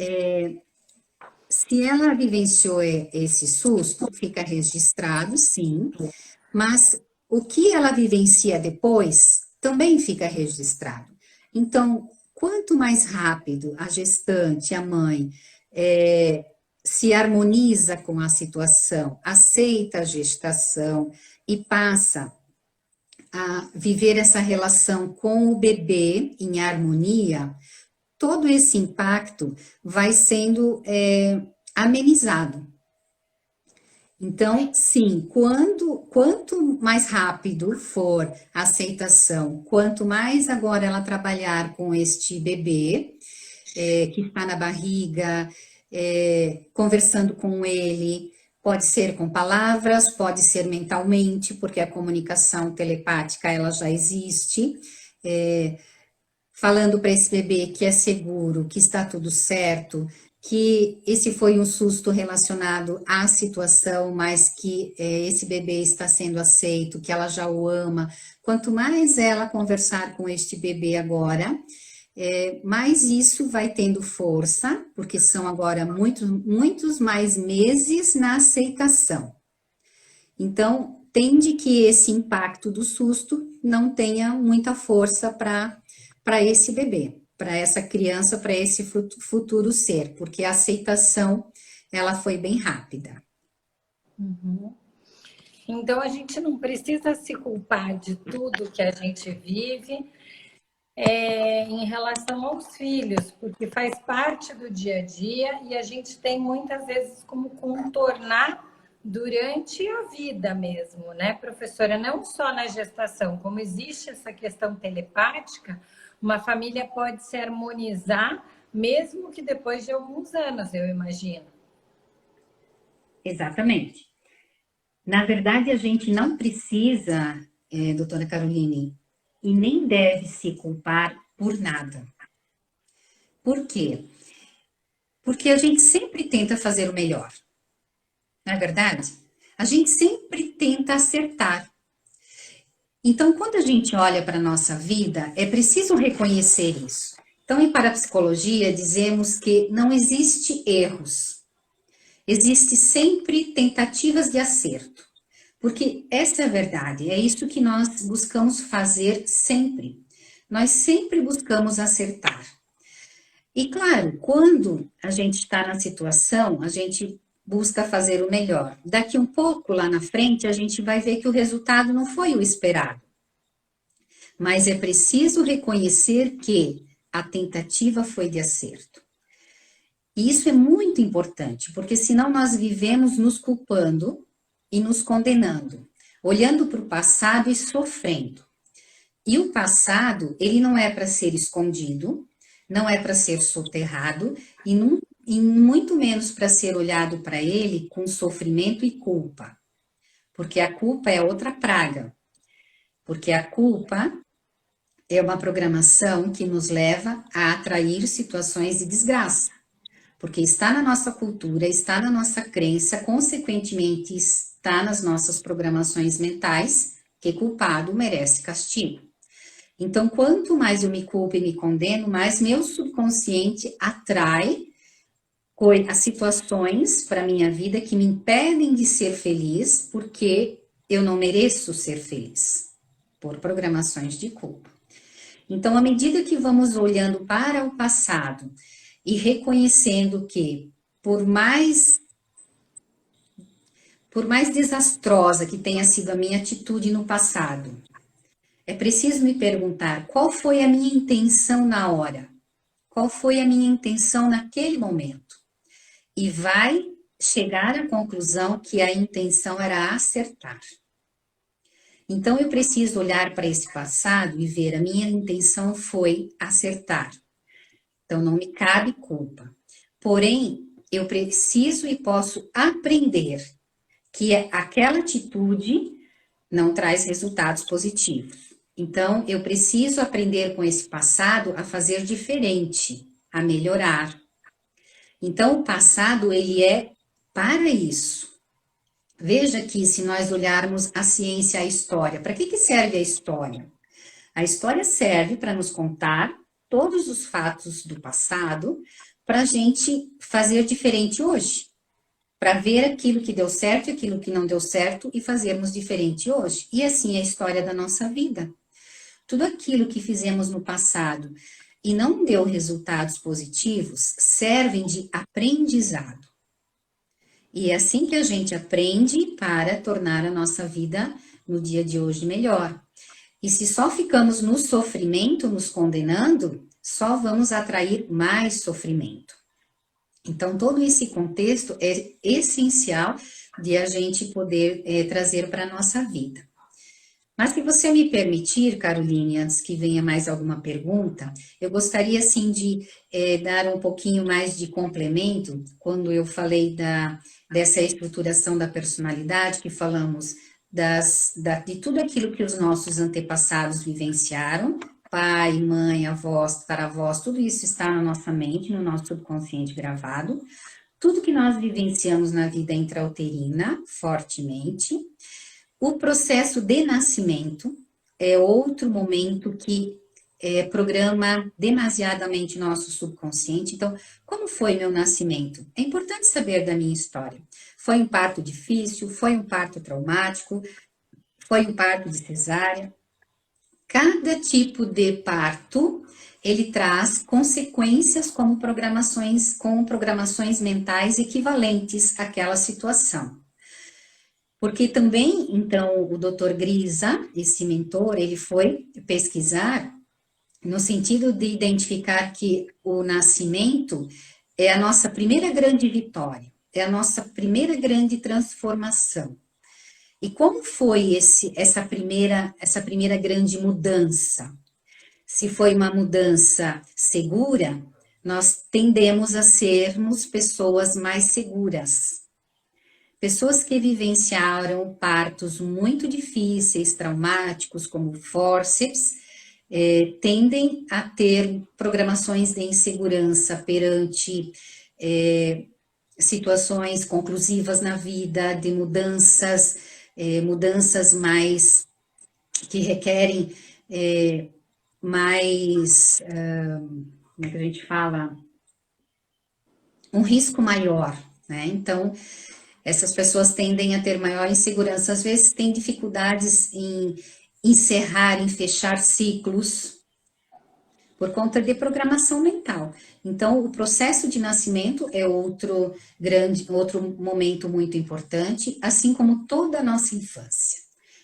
se ela vivenciou esse susto, fica registrado, sim, mas o que ela vivencia depois também fica registrado. Então, quanto mais rápido a gestante, a mãe, se harmoniza com a situação, aceita a gestação e passa a viver essa relação com o bebê em harmonia, todo esse impacto vai sendo amenizado. Então, sim, quanto mais rápido for a aceitação, quanto mais agora ela trabalhar com este bebê que está na barriga, conversando com ele, pode ser com palavras, pode ser mentalmente, porque a comunicação telepática ela já existe, falando para esse bebê que é seguro, que está tudo certo, que esse foi um susto relacionado à situação, mas que esse bebê está sendo aceito, que ela já o ama. Quanto mais ela conversar com este bebê agora, mais isso vai tendo força, porque são agora muitos mais meses na aceitação. Então, tende que esse impacto do susto não tenha muita força para esse bebê, para essa criança, para esse futuro ser, porque a aceitação, ela foi bem rápida. Uhum. Então, a gente não precisa se culpar de tudo que a gente vive em relação aos filhos, porque faz parte do dia a dia e a gente tem muitas vezes como contornar durante a vida mesmo, né, professora? Não só na gestação, como existe essa questão telepática, uma família pode se harmonizar, mesmo que depois de alguns anos, eu imagino. Exatamente. Na verdade, a gente não precisa, doutora Caroline, e nem deve se culpar por nada. Por quê? Porque a gente sempre tenta fazer o melhor. Não é verdade? A gente sempre tenta acertar. Então, quando a gente olha para a nossa vida, é preciso reconhecer isso. Então, em parapsicologia, dizemos que não existe erros. Existe sempre tentativas de acerto. Porque essa é a verdade, é isso que nós buscamos fazer sempre. Nós sempre buscamos acertar. E claro, quando a gente está na situação, a gente busca fazer o melhor. Daqui um pouco lá na frente, a gente vai ver que o resultado não foi o esperado. Mas é preciso reconhecer que a tentativa foi de acerto. E isso é muito importante, porque senão nós vivemos nos culpando e nos condenando, olhando para o passado e sofrendo. E o passado, ele não é para ser escondido, não é para ser soterrado e muito menos para ser olhado para ele com sofrimento e culpa. Porque a culpa é outra praga. Porque a culpa é uma programação que nos leva a atrair situações de desgraça, porque está na nossa cultura, está na nossa crença, consequentemente está nas nossas programações mentais, que culpado merece castigo. Então, quanto mais eu me culpo e me condeno, mais meu subconsciente atrai as situações para minha vida que me impedem de ser feliz, porque eu não mereço ser feliz, por programações de culpa. Então, à medida que vamos olhando para o passado e reconhecendo que, por mais desastrosa que tenha sido a minha atitude no passado, é preciso me perguntar qual foi a minha intenção na hora, qual foi a minha intenção naquele momento. E vai chegar à conclusão que a intenção era acertar. Então eu preciso olhar para esse passado e ver a minha intenção foi acertar. Então não me cabe culpa. Porém, eu preciso e posso aprender que aquela atitude não traz resultados positivos. Então, eu preciso aprender com esse passado a fazer diferente, a melhorar. Então, o passado, ele é para isso. Veja que se nós olharmos a ciência, a história, para que serve a história? A história serve para nos contar todos os fatos do passado, para a gente fazer diferente hoje. Para ver aquilo que deu certo e aquilo que não deu certo e fazermos diferente hoje. E assim é a história da nossa vida. Tudo aquilo que fizemos no passado e não deu resultados positivos, servem de aprendizado. E é assim que a gente aprende para tornar a nossa vida no dia de hoje melhor. E se só ficamos no sofrimento, nos condenando, só vamos atrair mais sofrimento. Então, todo esse contexto é essencial de a gente poder trazer para a nossa vida. Mas se você me permitir, Caroline, antes que venha mais alguma pergunta, eu gostaria, assim, de dar um pouquinho mais de complemento, quando eu falei dessa estruturação da personalidade, que falamos de tudo aquilo que os nossos antepassados vivenciaram, pai, mãe, avós, taravós, tudo isso está na nossa mente, no nosso subconsciente gravado. Tudo que nós vivenciamos na vida intrauterina, fortemente. O processo de nascimento é outro momento que programa demasiadamente nosso subconsciente. Então, como foi meu nascimento? É importante saber da minha história. Foi um parto difícil? Foi um parto traumático? Foi um parto de cesárea? Cada tipo de parto, ele traz consequências com programações mentais equivalentes àquela situação. Porque também, então, o Dr. Grisa, esse mentor, ele foi pesquisar no sentido de identificar que o nascimento é a nossa primeira grande vitória, é a nossa primeira grande transformação. E como foi essa primeira grande mudança? Se foi uma mudança segura, nós tendemos a sermos pessoas mais seguras. Pessoas que vivenciaram partos muito difíceis, traumáticos, como fórceps, tendem a ter programações de insegurança perante situações conclusivas na vida, de mudanças mais que requerem mais, como é que a gente fala? Um risco maior, né? Então, essas pessoas tendem a ter maior insegurança, às vezes têm dificuldades em encerrar, em fechar ciclos, por conta de programação mental. Então, o processo de nascimento é outro momento muito importante, assim como toda a nossa infância.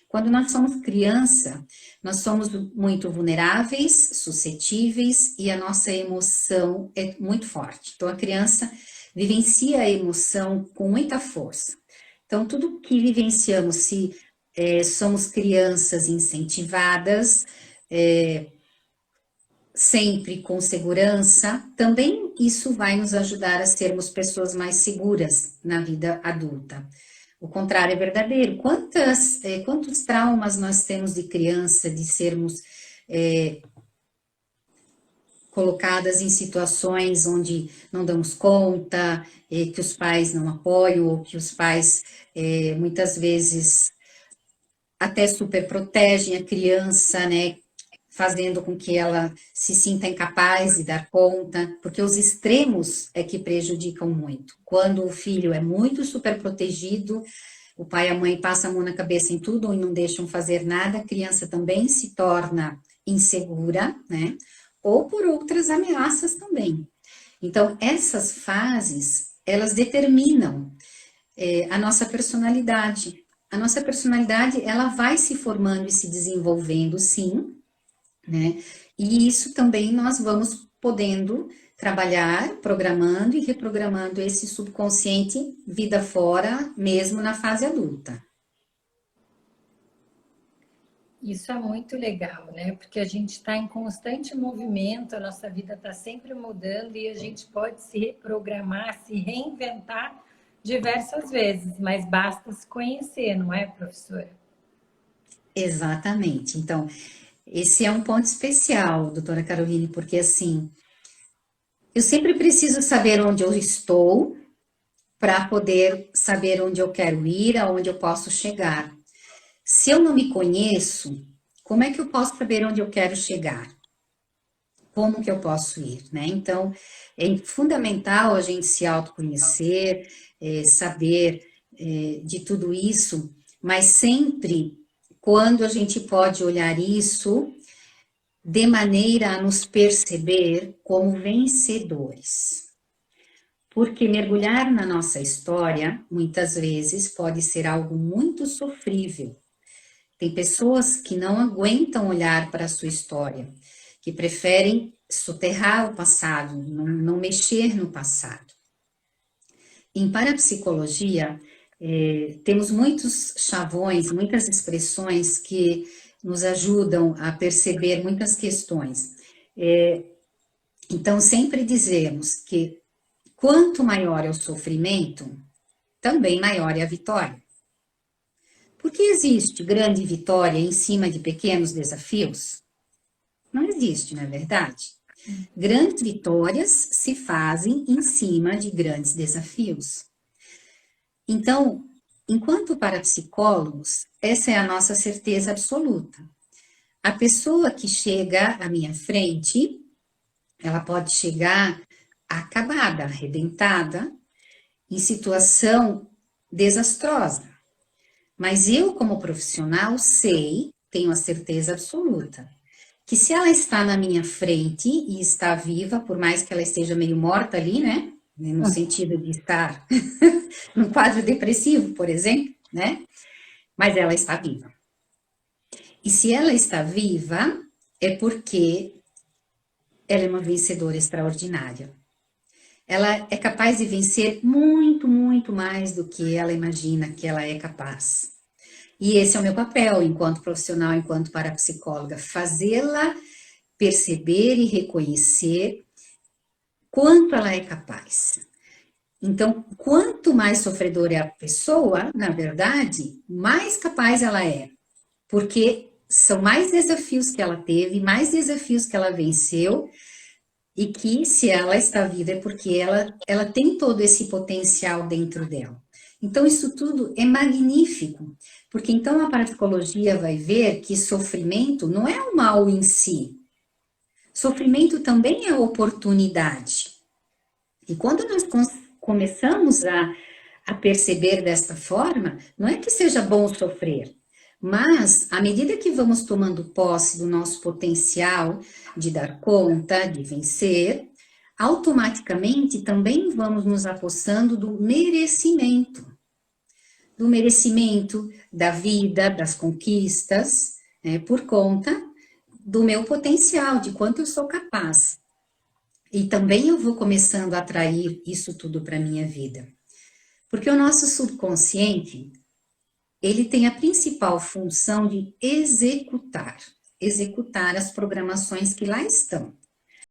Quando nós somos criança, nós somos muito vulneráveis, suscetíveis e a nossa emoção é muito forte. Então, a criança vivencia a emoção com muita força. Então, tudo que vivenciamos, se somos crianças incentivadas, sempre com segurança, também isso vai nos ajudar a sermos pessoas mais seguras na vida adulta. O contrário é verdadeiro. Quantos traumas nós temos de criança, de sermos colocadas em situações onde não damos conta, que os pais não apoiam, ou que os pais muitas vezes até super protegem a criança, né? Fazendo com que ela se sinta incapaz de dar conta, porque os extremos é que prejudicam muito. Quando o filho é muito super protegido, o pai e a mãe passam a mão na cabeça em tudo e não deixam fazer nada, a criança também se torna insegura, né? Ou por outras ameaças também. Então, essas fases, elas determinam a nossa personalidade. A nossa personalidade, ela vai se formando e se desenvolvendo, sim, né? E isso também nós vamos podendo trabalhar, programando e reprogramando esse subconsciente vida fora, mesmo na fase adulta. Isso é muito legal, né? Porque a gente está em constante movimento, a nossa vida está sempre mudando e a gente pode se reprogramar, se reinventar diversas vezes, mas basta se conhecer, não é, professora? Exatamente. Então, esse é um ponto especial, doutora Caroline, porque assim, eu sempre preciso saber onde eu estou para poder saber onde eu quero ir, aonde eu posso chegar. Se eu não me conheço, como é que eu posso saber onde eu quero chegar? Como que eu posso ir, né? Então, é fundamental a gente se autoconhecer, saber de tudo isso, mas sempre quando a gente pode olhar isso de maneira a nos perceber como vencedores. Porque mergulhar na nossa história, muitas vezes, pode ser algo muito sofrível. Tem pessoas que não aguentam olhar para a sua história, que preferem soterrar o passado, não mexer no passado. Em parapsicologia, temos muitos chavões, muitas expressões que nos ajudam a perceber muitas questões. Então, sempre dizemos que quanto maior é o sofrimento, também maior é a vitória. Porque existe grande vitória em cima de pequenos desafios? Não existe, não é verdade? Grandes vitórias se fazem em cima de grandes desafios. Então, enquanto parapsicólogos, essa é a nossa certeza absoluta. A pessoa que chega à minha frente, ela pode chegar acabada, arrebentada, em situação desastrosa. Mas eu, como profissional, sei, tenho a certeza absoluta, que se ela está na minha frente e está viva, por mais que ela esteja meio morta ali, né? No sentido de estar num quadro depressivo, por exemplo, né? Mas ela está viva. E se ela está viva, é porque ela é uma vencedora extraordinária. Ela é capaz de vencer muito, muito mais do que ela imagina que ela é capaz. E esse é o meu papel enquanto profissional, enquanto parapsicóloga, fazê-la perceber e reconhecer quanto ela é capaz. Então, quanto mais sofredora é a pessoa, na verdade, mais capaz ela é, porque são mais desafios que ela teve, mais desafios que ela venceu, e que se ela está viva é porque ela tem todo esse potencial dentro dela. Então, isso tudo é magnífico, porque então a parapsicologia vai ver que sofrimento não é o mal em si. Sofrimento também é oportunidade. E quando nós começamos a perceber desta forma, não é que seja bom sofrer, mas à medida que vamos tomando posse do nosso potencial de dar conta, de vencer, automaticamente também vamos nos apossando do merecimento da vida, das conquistas, né, por conta do meu potencial, de quanto eu sou capaz. E também eu vou começando a atrair isso tudo para a minha vida. Porque o nosso subconsciente, ele tem a principal função de executar as programações que lá estão.